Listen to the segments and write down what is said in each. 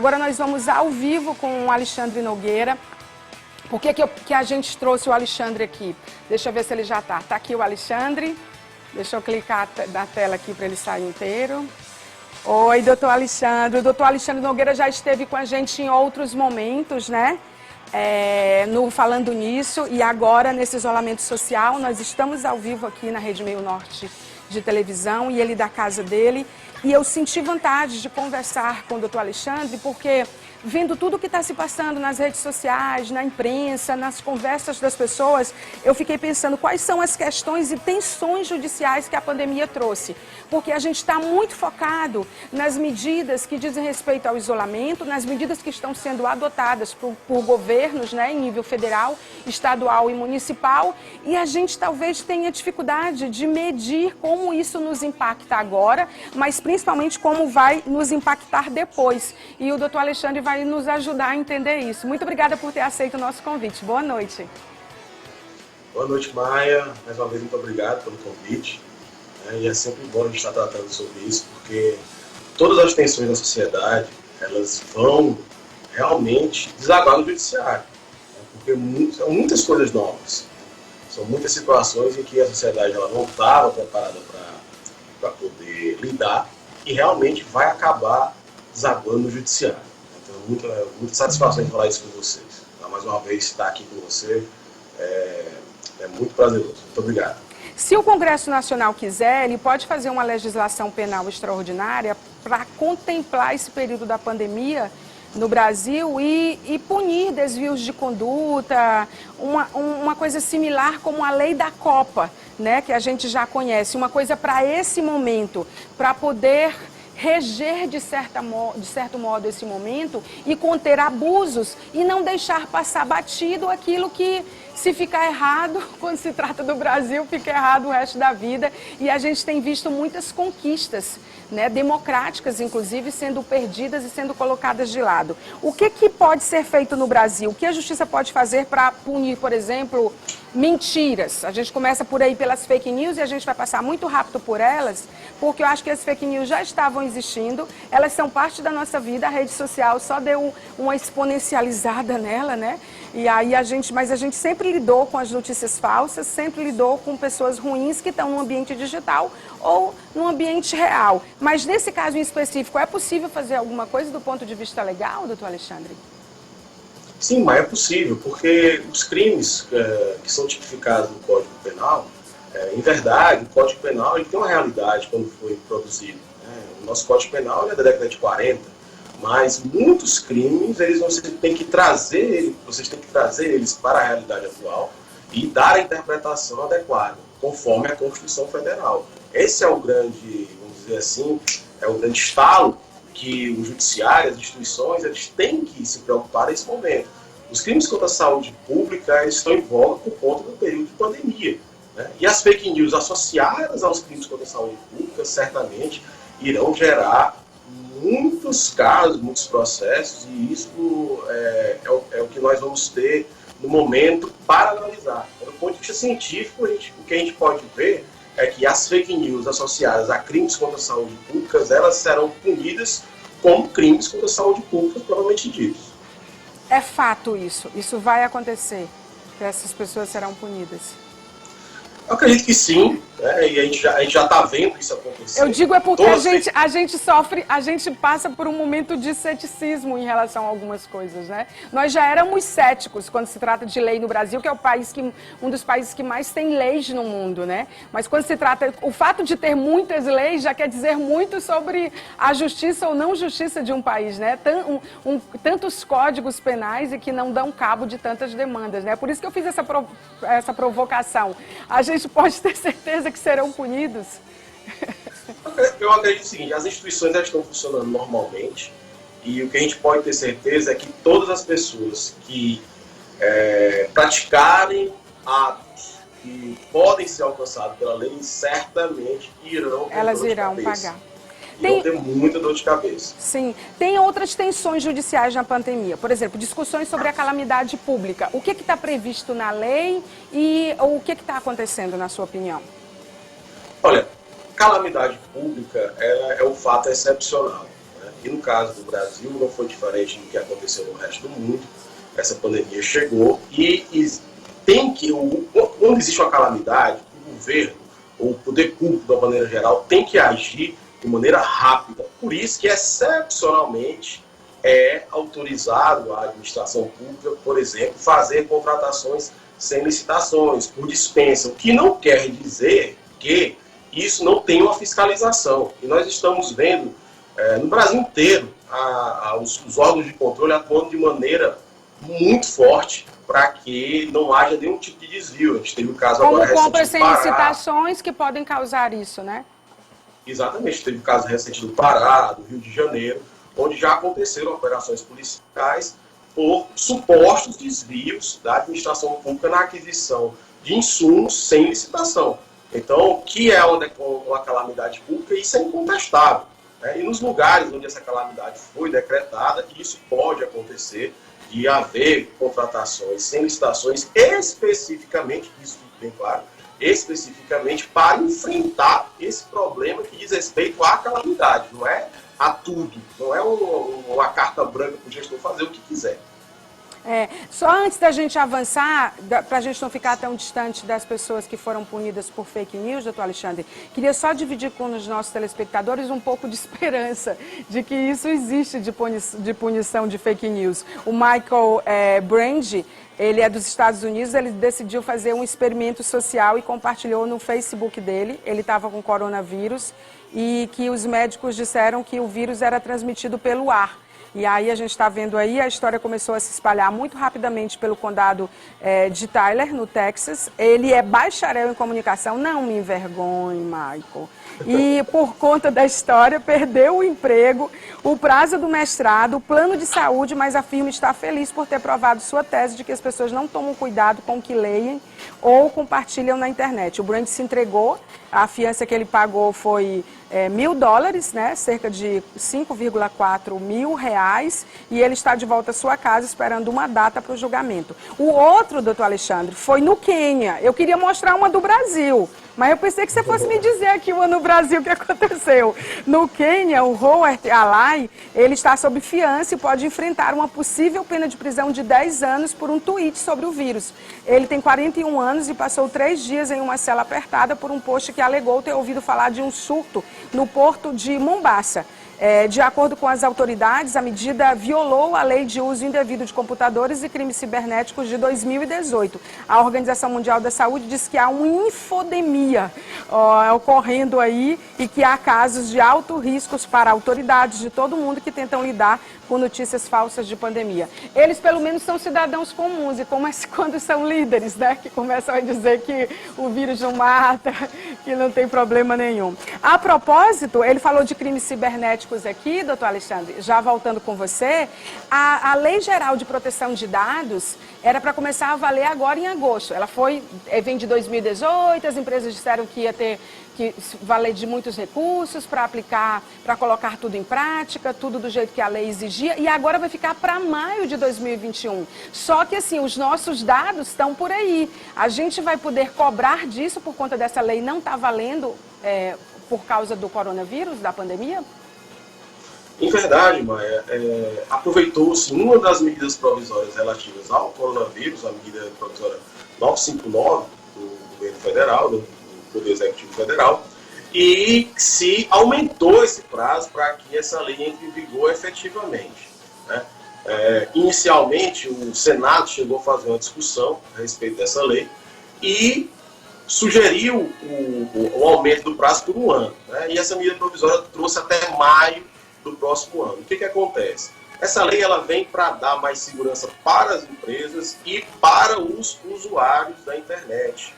agora nós vamos ao vivo com o Alexandre Nogueira. Por que a gente trouxe o Alexandre aqui? Deixa eu ver se ele já está. Está aqui o Alexandre. Deixa eu clicar na tela aqui para ele sair inteiro. Oi, doutor Alexandre. O doutor Alexandre Nogueira já esteve com a gente em outros momentos, né? Falando nisso. E agora, nesse isolamento social, nós estamos ao vivo aqui na Rede Meio Norte de televisão e ele da casa dele. E eu senti vontade de conversar com o doutor Alexandre, porque vendo tudo o que está se passando nas redes sociais, na imprensa, nas conversas das pessoas, eu fiquei pensando quais são as questões e tensões judiciais que a pandemia trouxe. Porque a gente está muito focado nas medidas que dizem respeito ao isolamento, nas medidas que estão sendo adotadas por governos, né, em nível federal, estadual e municipal, e a gente talvez tenha dificuldade de medir como isso nos impacta agora, mas principalmente como vai nos impactar depois. E o doutor Alexandre vai nos ajudar a entender isso. Muito obrigada por ter aceito o nosso convite. Boa noite. Boa noite, Maia. Mais uma vez, muito obrigado pelo convite. E é sempre bom a gente estar tratando sobre isso, porque todas as tensões da sociedade, elas vão realmente desaguar no judiciário. Porque são muitas coisas novas. São muitas situações em que a sociedade ela não estava preparada para poder lidar e realmente vai acabar desaguando no judiciário. Então, muita satisfação em falar isso com vocês. Então, mais uma vez, estar aqui com você é muito prazeroso. Muito obrigado. Se o Congresso Nacional quiser, ele pode fazer uma legislação penal extraordinária para contemplar esse período da pandemia no Brasil e punir desvios de conduta, uma coisa similar como a lei da Copa, né, que a gente já conhece, uma coisa para esse momento, para poder reger de certo modo esse momento e conter abusos e não deixar passar batido aquilo que, se ficar errado, quando se trata do Brasil, fica errado o resto da vida. E a gente tem visto muitas conquistas, né, democráticas, inclusive, sendo perdidas e sendo colocadas de lado. O que pode ser feito no Brasil? O que a justiça pode fazer para punir, por exemplo, mentiras? A gente começa por aí pelas fake news e a gente vai passar muito rápido por elas, porque eu acho que as fake news já estavam existindo, elas são parte da nossa vida, a rede social só deu uma exponencializada nela, né? E aí mas a gente sempre lidou com as notícias falsas, sempre lidou com pessoas ruins que estão no ambiente digital ou no ambiente real. Mas nesse caso em específico, é possível fazer alguma coisa do ponto de vista legal, doutor Alexandre? Sim, mas é possível, porque os crimes que são tipificados no Código Penal, em verdade, o Código Penal ele tem uma realidade quando foi produzido. O nosso Código Penal é da década de 40, mas muitos crimes vocês têm que trazer eles para a realidade atual e dar a interpretação adequada, conforme a Constituição Federal. Esse é o grande, vamos dizer assim, é o grande estalo que o judiciário, as instituições, eles têm que se preocupar nesse momento. Os crimes contra a saúde pública estão em voga por conta do período de pandemia, né? E as fake news associadas aos crimes contra a saúde pública certamente irão gerar muitos casos, muitos processos, e isso é o que nós vamos ter no momento para analisar. Do ponto de vista científico, o que a gente pode ver é que as fake news associadas a crimes contra a saúde pública, elas serão punidas como crimes contra a saúde pública propriamente ditos. É fato isso? Isso vai acontecer? Que essas pessoas serão punidas? Eu acredito que sim, né? E a gente já está vendo isso acontecer. Eu digo porque a gente passa por um momento de ceticismo em relação a algumas coisas, né? Nós já éramos céticos quando se trata de lei no Brasil, que é um dos países que mais tem leis no mundo, né? Mas quando se trata, o fato de ter muitas leis já quer dizer muito sobre a justiça ou não justiça de um país, né? Tantos códigos penais e que não dão cabo de tantas demandas, né? Por isso que eu fiz essa provocação. A gente pode ter certeza que serão punidos? Eu acredito o seguinte, as instituições já estão funcionando normalmente e o que a gente pode ter certeza é que todas as pessoas que praticarem atos que podem ser alcançados pela lei, certamente irão ter Elas dor de irão cabeça. pagar. Vão ter muita dor de cabeça. Sim. Tem outras tensões judiciais na pandemia. Por exemplo, discussões sobre a calamidade pública. O que está previsto na lei e o que está acontecendo, na sua opinião? Olha, calamidade pública é um fato excepcional, né? E no caso do Brasil não foi diferente do que aconteceu no resto do mundo. Essa pandemia chegou e tem que, quando existe uma calamidade, o governo, ou o poder público, de uma maneira geral, tem que agir de maneira rápida. Por isso que, excepcionalmente, é autorizado a administração pública, por exemplo, fazer contratações sem licitações, por dispensa, o que não quer dizer que isso não tem uma fiscalização. E nós estamos vendo, no Brasil inteiro, os órgãos de controle atuando de maneira muito forte para que não haja nenhum tipo de desvio. A gente teve um caso como agora recente compras do sem Pará. licitações que podem causar isso, né? Exatamente, teve um caso recente do Pará, do Rio de Janeiro, onde já aconteceram operações policiais por supostos desvios da administração pública na aquisição de insumos sem licitação. Então, que é uma calamidade pública, isso é incontestável. Né? E nos lugares onde essa calamidade foi decretada, isso pode acontecer, de haver contratações sem licitações, especificamente, isso fica bem claro, especificamente para enfrentar esse problema que diz respeito à calamidade, não é a tudo, não é uma carta branca para o gestor fazer o que quiser. Só antes da gente avançar, para a gente não ficar tão distante das pessoas que foram punidas por fake news, doutor Alexandre, queria só dividir com os nossos telespectadores um pouco de esperança de que isso existe de punição de fake news. O Michael Brand, ele é dos Estados Unidos, ele decidiu fazer um experimento social e compartilhou no Facebook dele. Ele estava com coronavírus e que os médicos disseram que o vírus era transmitido pelo ar. E aí a gente está vendo aí, a história começou a se espalhar muito rapidamente pelo condado de Tyler, no Texas. Ele é bacharel em comunicação, não me envergonhe, Michael. E por conta da história, perdeu o emprego, o prazo do mestrado, o plano de saúde, mas afirma estar feliz por ter provado sua tese de que as pessoas não tomam cuidado com o que leem ou compartilham na internet. O Brand se entregou, a fiança que ele pagou foi $1.000, né, cerca de 5,4 mil reais, e ele está de volta à sua casa esperando uma data para o julgamento. O outro, doutor Alexandre, foi no Quênia. Eu queria mostrar uma do Brasil, mas eu pensei que você fosse me dizer aqui uma no Brasil que aconteceu. No Quênia, o Howard Alai, ele está sob fiança e pode enfrentar uma possível pena de prisão de 10 anos por um tweet sobre o vírus. Ele tem 41 anos e passou 3 dias em uma cela apertada por um post que alegou ter ouvido falar de um surto no porto de Mombasa. De acordo com as autoridades, a medida violou a Lei de Uso Indevido de Computadores e Crimes Cibernéticos de 2018. A Organização Mundial da Saúde diz que há uma infodemia ocorrendo aí e que há casos de alto risco para autoridades de todo mundo que tentam lidar com notícias falsas de pandemia. Eles, pelo menos, são cidadãos comuns, e como quando são líderes, né, que começam a dizer que o vírus não mata, que não tem problema nenhum. A propósito, ele falou de crimes cibernéticos aqui, doutor Alexandre, já voltando com você, a Lei Geral de Proteção de Dados era para começar a valer agora em agosto. Ela vem de 2018, as empresas disseram que ia ter que valer de muitos recursos para aplicar, para colocar tudo em prática, tudo do jeito que a lei exigia, e agora vai ficar para maio de 2021. Só que assim, os nossos dados estão por aí. A gente vai poder cobrar disso por conta dessa lei não estar valendo por causa do coronavírus, da pandemia? Em verdade, Maia, aproveitou-se uma das medidas provisórias relativas ao coronavírus, a medida provisória 959 do governo federal, do Poder Executivo Federal, e se aumentou esse prazo para que essa lei entre em vigor efetivamente. Né? Inicialmente, o Senado chegou a fazer uma discussão a respeito dessa lei e sugeriu o aumento do prazo por 1 ano. Né? E essa medida provisória trouxe até maio do próximo ano. O que acontece? Essa lei ela vem para dar mais segurança para as empresas e para os usuários da internet.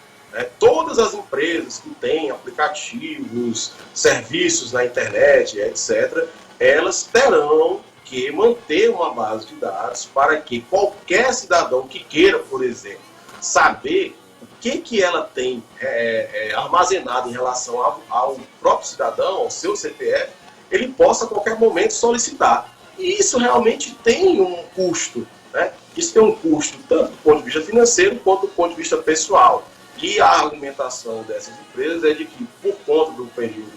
Todas as empresas que têm aplicativos, serviços na internet, etc., elas terão que manter uma base de dados para que qualquer cidadão que queira, por exemplo, saber o que ela tem armazenado em relação ao próprio cidadão, ao seu CPF, ele possa a qualquer momento solicitar. E isso realmente tem um custo. Né? Isso tem um custo tanto do ponto de vista financeiro quanto do ponto de vista pessoal. E a argumentação dessas empresas é de que, por conta do período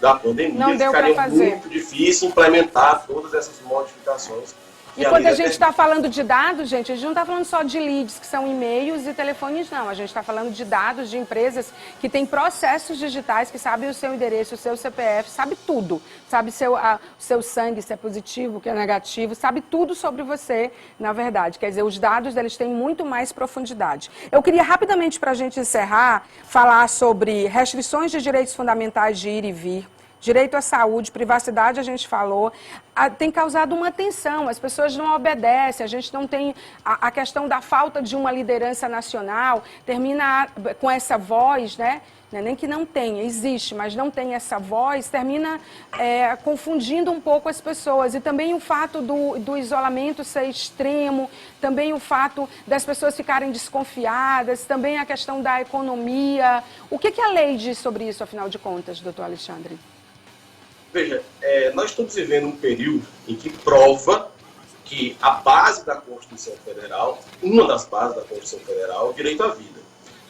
da pandemia, Não deu para ficaria fazer. muito difícil implementar todas essas modificações. E quando a gente está falando de dados, gente, a gente não está falando só de leads, que são e-mails e telefones, não. A gente está falando de dados de empresas que têm processos digitais, que sabem o seu endereço, o seu CPF, sabe tudo. Sabe seu sangue, se é positivo, que é negativo, sabe tudo sobre você, na verdade. Quer dizer, os dados, eles têm muito mais profundidade. Eu queria rapidamente, para a gente encerrar, falar sobre restrições de direitos fundamentais de ir e vir. Direito à saúde, privacidade, a gente falou, tem causado uma tensão, as pessoas não obedecem, a gente não tem a questão da falta de uma liderança nacional, termina com essa voz, né? Nem que não tenha, existe, mas não tem essa voz, termina confundindo um pouco as pessoas. E também o fato do isolamento ser extremo, também o fato das pessoas ficarem desconfiadas, também a questão da economia. O que a lei diz sobre isso, afinal de contas, doutor Alexandre? Veja, nós estamos vivendo um período em que prova que a base da Constituição Federal, uma das bases da Constituição Federal, é o direito à vida.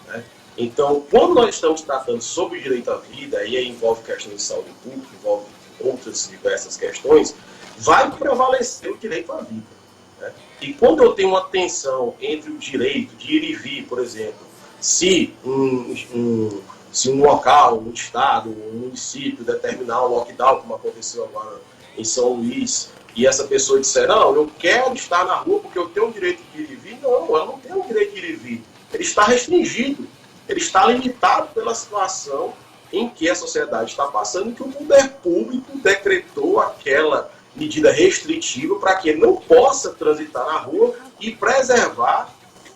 Né? Então, quando nós estamos tratando sobre o direito à vida, aí envolve questões de saúde pública, envolve outras diversas questões, vai prevalecer o direito à vida. Né? E quando eu tenho uma tensão entre o direito de ir e vir, por exemplo, se um local, um estado, um município determinar um lockdown, como aconteceu agora em São Luís, e essa pessoa disser, não, eu quero estar na rua porque eu tenho o direito de ir e vir, não, ela não tem o direito de ir e vir. Ele está restringido, ele está limitado pela situação em que a sociedade está passando, que o poder público decretou aquela medida restritiva para que ele não possa transitar na rua e preservar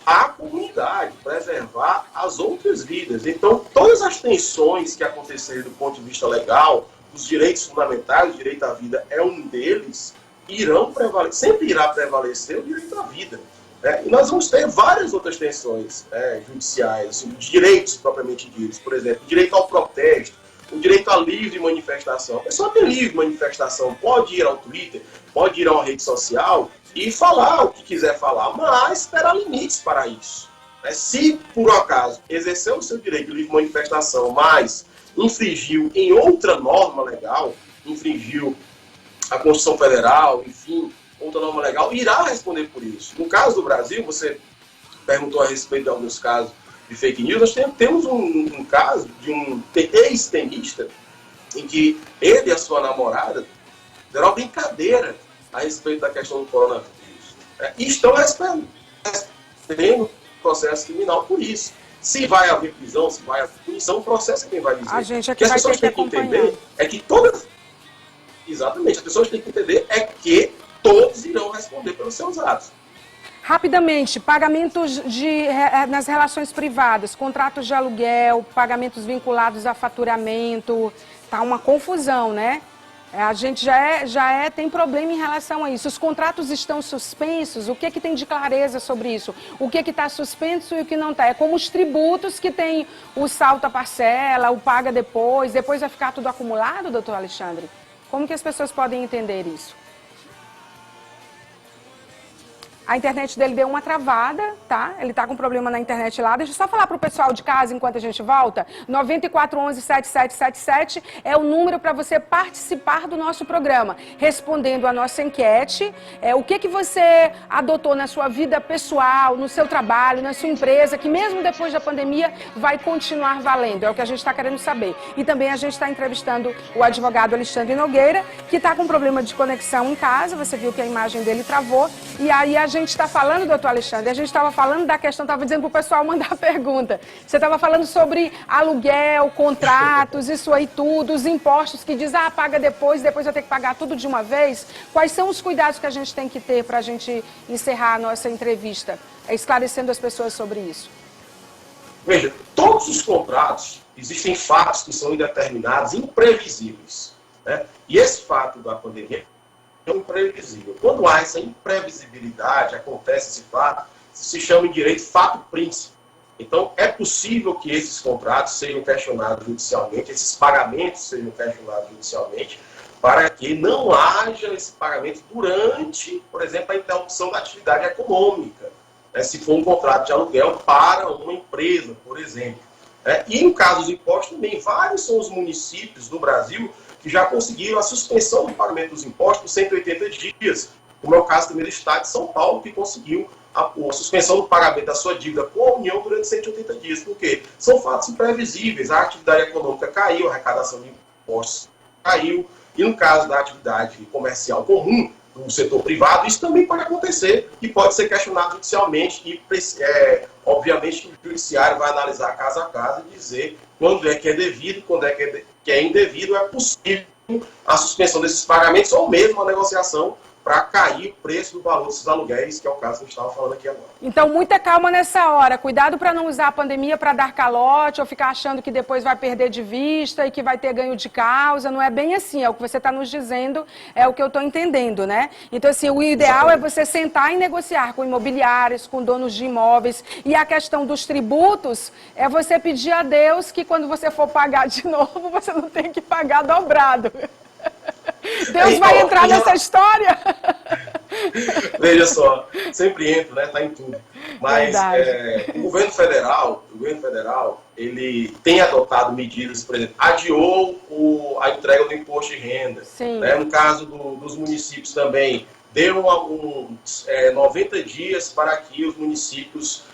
a comunidade, preservar as outras vidas. Então, todas as tensões que aconteceram do ponto de vista legal, os direitos fundamentais, o direito à vida é um deles, sempre irá prevalecer o direito à vida. E nós vamos ter várias outras tensões judiciais, assim, direitos propriamente ditos. Por exemplo, o direito ao protesto, o direito à livre manifestação. A pessoa tem livre manifestação, pode ir ao Twitter, pode ir a uma rede social e falar o que quiser falar, mas terá limites para isso. Se, por um acaso, exerceu o seu direito de livre manifestação, mas infringiu em outra norma legal, infringiu a Constituição Federal, enfim, outra norma legal, irá responder por isso. No caso do Brasil, você perguntou a respeito de alguns casos de fake news, nós temos um caso de um ex-tenista em que ele e a sua namorada deram uma brincadeira a respeito da questão do coronavírus. E estão respondendo processo criminal por isso. Se vai haver prisão, se vai haver punição, o processo é quem vai dizer. A gente o que as pessoas têm que entender é que Exatamente, as pessoas têm que entender é que todos irão responder pelos seus atos. Rapidamente, pagamentos nas relações privadas, contratos de aluguel, pagamentos vinculados a faturamento, tá uma confusão, né? A gente tem problema em relação a isso. Os contratos estão suspensos, o que tem de clareza sobre isso? O que está suspenso e o que não está? É como os tributos que tem o salto à parcela, o paga depois vai ficar tudo acumulado, doutor Alexandre? Como que as pessoas podem entender isso? A internet dele deu uma travada, tá? Ele tá com problema na internet lá. Deixa eu só falar pro pessoal de casa enquanto a gente volta. 9411-7777 é o número para você participar do nosso programa. Respondendo a nossa enquete, o que você adotou na sua vida pessoal, no seu trabalho, na sua empresa, que mesmo depois da pandemia vai continuar valendo. É o que a gente está querendo saber. E também a gente está entrevistando o advogado Alexandre Nogueira, que está com problema de conexão em casa. Você viu que a imagem dele travou. E aí a gente está falando, doutor Alexandre, a gente estava falando da questão, estava dizendo para o pessoal mandar pergunta. Você estava falando sobre aluguel, contratos, isso aí tudo, os impostos que diz, paga depois eu tenho que pagar tudo de uma vez. Quais são os cuidados que a gente tem que ter para a gente encerrar a nossa entrevista, esclarecendo as pessoas sobre isso? Veja, todos os contratos, existem fatos que são indeterminados, imprevisíveis. Né? E esse fato da pandemia é imprevisível. Quando há essa imprevisibilidade, acontece esse fato, se chama em direito fato príncipe. Então, é possível que esses contratos sejam questionados judicialmente, esses pagamentos sejam questionados judicialmente, para que não haja esse pagamento durante, por exemplo, a interrupção da atividade econômica, né, se for um contrato de aluguel para uma empresa, por exemplo. E em casos de impostos também, vários são os municípios do Brasil que já conseguiram a suspensão do pagamento dos impostos por 180 dias, como é o caso também do Estado de São Paulo, que conseguiu a suspensão do pagamento da sua dívida com a União durante 180 dias. Por quê? São fatos imprevisíveis. A atividade econômica caiu, a arrecadação de impostos caiu, e no caso da atividade comercial comum, do setor privado, isso também pode acontecer e pode ser questionado judicialmente e, obviamente, o judiciário vai analisar caso a caso e dizer quando é que é devido, quando é que é indevido, é possível a suspensão desses pagamentos ou mesmo a negociação para cair o preço do valor desses aluguéis, que é o caso que a gente estava falando aqui agora. Então, muita calma nessa hora. Cuidado para não usar a pandemia para dar calote ou ficar achando que depois vai perder de vista e que vai ter ganho de causa. Não é bem assim. É o que você está nos dizendo, é o que eu estou entendendo, né? Então, assim, o ideal é você sentar e negociar com imobiliários, com donos de imóveis. E a questão dos tributos é você pedir a Deus que quando você for pagar de novo, você não tem que pagar dobrado. Deus vai entrar nessa história? Veja só, sempre entra, né? Está em tudo. Mas o governo federal, ele tem adotado medidas, por exemplo, adiou a entrega do imposto de renda. Né? No caso dos municípios também, deu 90 dias para que os municípios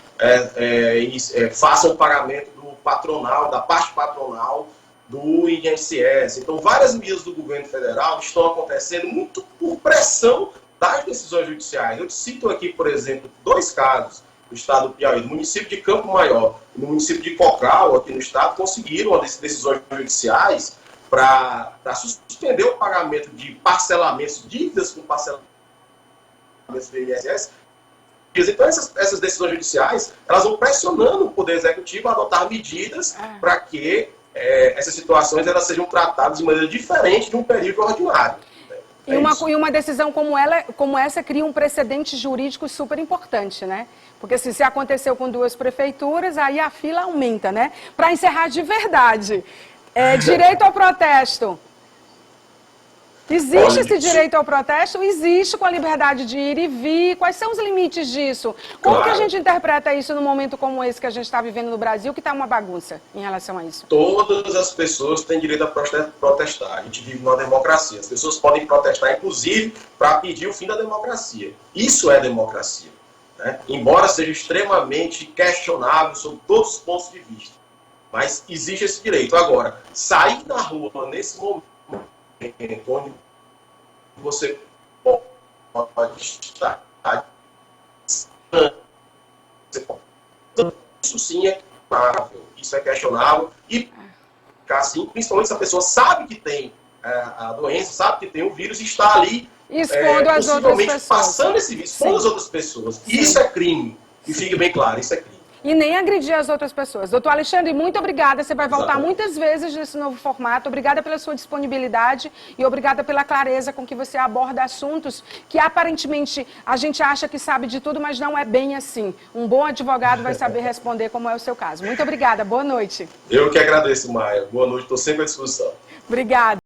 façam o pagamento do patronal, da parte patronal do INSS. Então, várias medidas do governo federal estão acontecendo muito por pressão das decisões judiciais. Eu te cito aqui, por exemplo, 2 casos do estado do Piauí. No município de Campo Maior e no município de Cocal, aqui no estado, conseguiram as decisões judiciais para suspender o pagamento de parcelamentos, dívidas com parcelamentos do INSS. Então, essas decisões judiciais, elas vão pressionando o Poder Executivo a adotar medidas para que essas situações elas sejam tratadas de maneira diferente de um período ordinário. E uma decisão como essa cria um precedente jurídico super importante, né? Porque se aconteceu com 2 prefeituras, aí a fila aumenta, né? Para encerrar de verdade, direito ao protesto. Existe esse direito ao protesto? Existe, com a liberdade de ir e vir. Quais são os limites disso? Como que a gente interpreta isso num momento como esse que a gente está vivendo no Brasil, que está uma bagunça em relação a isso? Todas as pessoas têm direito a protestar. A gente vive numa democracia. As pessoas podem protestar, inclusive, para pedir o fim da democracia. Isso é democracia. Né? Embora seja extremamente questionável sob todos os pontos de vista. Mas existe esse direito. Agora, sair na rua nesse momento, onde você pode estar, isso sim é questionável, isso é questionável e assim, principalmente se a pessoa sabe que tem a doença, sabe que tem o vírus e está ali expondo as outras pessoas, passando esse vírus, expondo as outras pessoas. Isso é crime, e fique bem claro, isso é crime. E nem agredir as outras pessoas. Doutor Alexandre, muito obrigada. Você vai voltar muitas vezes nesse novo formato. Obrigada pela sua disponibilidade e obrigada pela clareza com que você aborda assuntos que aparentemente a gente acha que sabe de tudo, mas não é bem assim. Um bom advogado vai saber responder, como é o seu caso. Muito obrigada. Boa noite. Eu que agradeço, Maia. Boa noite. Estou sempre à disposição. Obrigada.